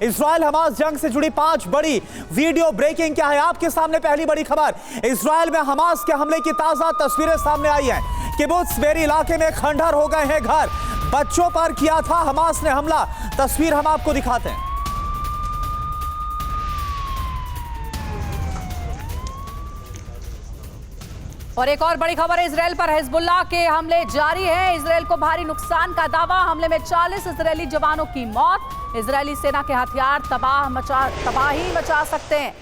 Israel Hamas जंग से जुड़ी 5 बड़ी वीडियो ब्रेकिंग क्या है आपके सामने। पहली बड़ी खबर, इजराइल में हमास के हमले की ताजा तस्वीरें सामने आई हैं। किबुत्ज बेरी इलाके में खंडहर हो गए हैं घर, बच्चों पर किया था हमास ने हमला। तस्वीर हम आपको दिखाते हैं। और एक और बड़ी खबर है, इजराइल पर हिजबुल्लाह के हमले जारी है। इजराइल को भारी नुकसान का दावा। हमले में 40 इजरायली जवानों की मौत। इजरायली सेना के हथियार तबाही मचा सकते हैं।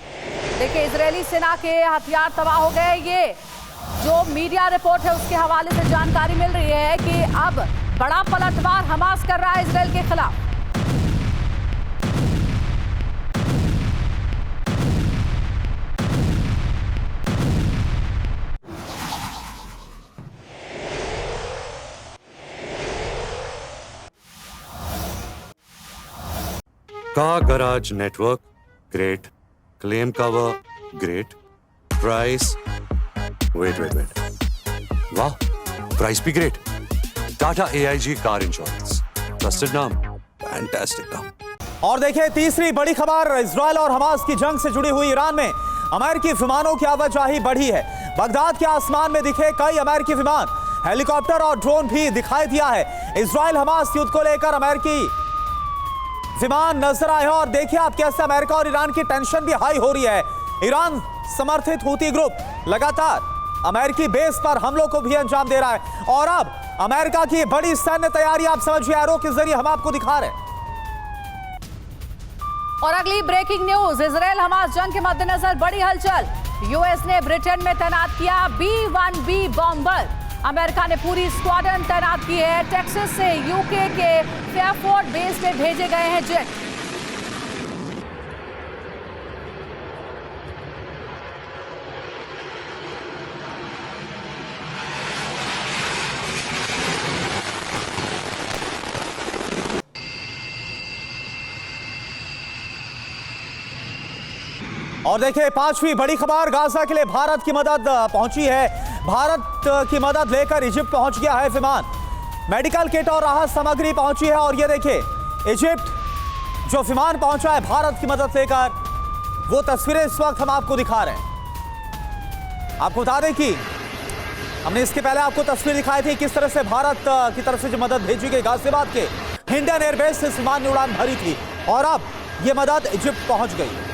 देखिए, इजरायली सेना के हथियार तबाह हो गए। ये जो मीडिया रिपोर्ट है उसके हवाले से जानकारी मिल रही है कि अब बड़ा पलटवार हमास कर रहा है इजराइल के खिलाफ। Car garage network great, claim cover great, price wait wow, price भी great. Tata AIG car insurance, trusted नाम, फैंटास्टिक नाम। और देखिए तीसरी बड़ी खबर, इजराइल और हमास की जंग से जुड़ी हुई ईरान में अमेरिकी विमानों की आवाजाही बढ़ी है। बगदाद के आसमान में दिखे कई अमेरिकी विमान, हेलीकॉप्टर और ड्रोन भी दिखाई दिया है। इजराइल हमास युद्ध को लेकर अमेरिकी विमान नजर आए हैं और देखिए आप कैसे अमेरिका और ईरान की टेंशन भी हाई हो रही है। ईरान समर्थित हूती ग्रुप लगातार अमेरिकी बेस पर हमलों को भी अंजाम दे रहा है। और अब अमेरिका की बड़ी सैन्य तैयारी आप समझिए, एरो के जरिए हम आपको दिखा रहे हैं। और अगली ब्रेकिंग न्यूज, इजराइल हमास जंग के मद्देनजर बड़ी हलचल। यूएस ने ब्रिटेन में तैनात किया B-1B बॉम्बर। अमेरिका ने पूरी स्क्वाड्रन तैनात की है। टेक्सास से यूके के फेयरफोर्ड बेस में भेजे गए हैं जेट। और देखिए पांचवी बड़ी खबर, गाजा के लिए भारत की मदद पहुंची है। भारत की मदद लेकर इजिप्ट पहुंच गया है विमान। मेडिकल किट और राहत सामग्री पहुंची है। और ये देखिए इजिप्ट जो विमान पहुंचा है भारत की मदद लेकर, वो तस्वीरें इस वक्त हम आपको दिखा रहे हैं। आपको बता दें कि हमने इसके पहले आपको तस्वीर दिखाई थी किस तरह से भारत की तरफ से जो मदद भेजी गई, गाजियाबाद के हिंडन एयरबेस से इस विमान ने उड़ान भरी थी और अब ये मदद इजिप्ट पहुंच गई।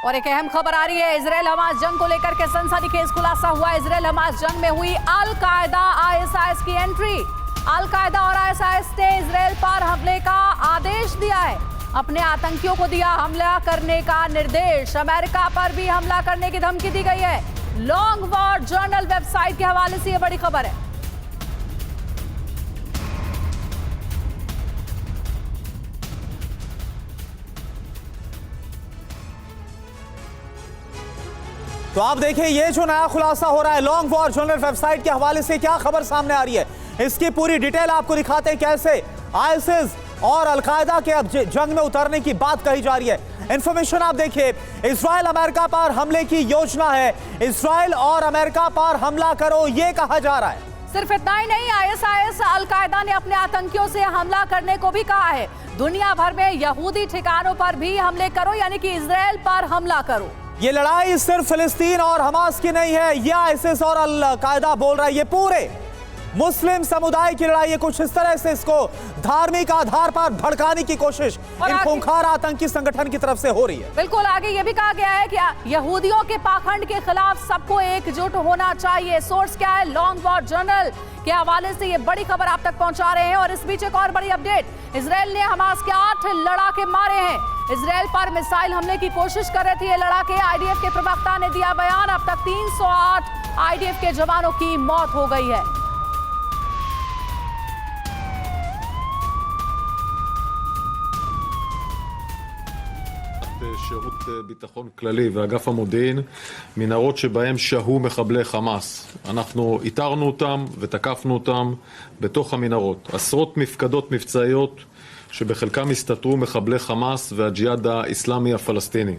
और एक अहम खबर आ रही है, इजराइल हमास जंग को लेकर के सनसनीखेज खुलासा हुआ। इजराइल हमास जंग में हुई अल-कायदा ISIS की एंट्री। अल-कायदा और ISIS ने इजराइल पर हमले का आदेश दिया है। अपने आतंकियों को दिया हमला करने का निर्देश। अमेरिका पर भी हमला करने की धमकी दी गई है। लॉन्ग वॉर जर्नल वेबसाइट के हवाले से यह बड़ी खबर है। तो आप देखिए ये जो नया खुलासा हो रहा है लॉन्ग वॉर जर्नल वेबसाइट के हवाले से, क्या खबर सामने आ रही है इसकी पूरी डिटेल आपको दिखाते हैं। कैसे आईएसआईएस और अलकायदा के अब जंग में उतरने की बात कही जा रही है। इंफॉर्मेशन आप देखिए, इजराइल अमेरिका पर हमले की योजना है। इजराइल और अमेरिका पर हमला करो ये कहा जा रहा है। सिर्फ इतना ही नहीं, ISIS अलकायदा ने अपने आतंकियों से हमला करने को भी कहा है। दुनिया भर में यहूदी ठिकानों पर भी हमले करो, यानी कि इजराइल पर हमला करो। ये लड़ाई सिर्फ फिलिस्तीन और हमास की नहीं है, यह आईएसआईएस और अल-कायदा बोल रहा है, ये पूरे मुस्लिम समुदाय की लड़ाई है। कुछ इस तरह से इसको धार्मिक आधार पर भड़काने की कोशिश इन खूंखार आतंकी संगठन की तरफ से हो रही है। बिल्कुल, आगे ये भी कहा गया है कि यहूदियों के पाखंड के खिलाफ सबको एकजुट होना चाहिए। सोर्स क्या है? लॉन्ग वॉर जर्नल के हवाले से ये बड़ी खबर आप तक पहुंचा रहे हैं। और इस बीच एक और बड़ी अपडेट, इजराइल ने हमास के 8 लड़ाके मारे हैं। इजराइल पर मिसाइल हमले की कोशिश कर रहे थे ये लड़ाके। आईडीएफ के प्रवक्ता ने दिया बयान, अब तक 308 आईडीएफ के जवानों की मौत हो गई है। שירות ביטחון כללי ואגף המודיעין, מנהרות שבהם שהו מחבלי חמאס. אנחנו איתרנו אותם ותקפנו אותם בתוך המנהרות. עשרות מפקדות מבצעיות שבחלקם הסתתרו מחבלי חמאס והג'יהאד האסלאמי הפלסטיני.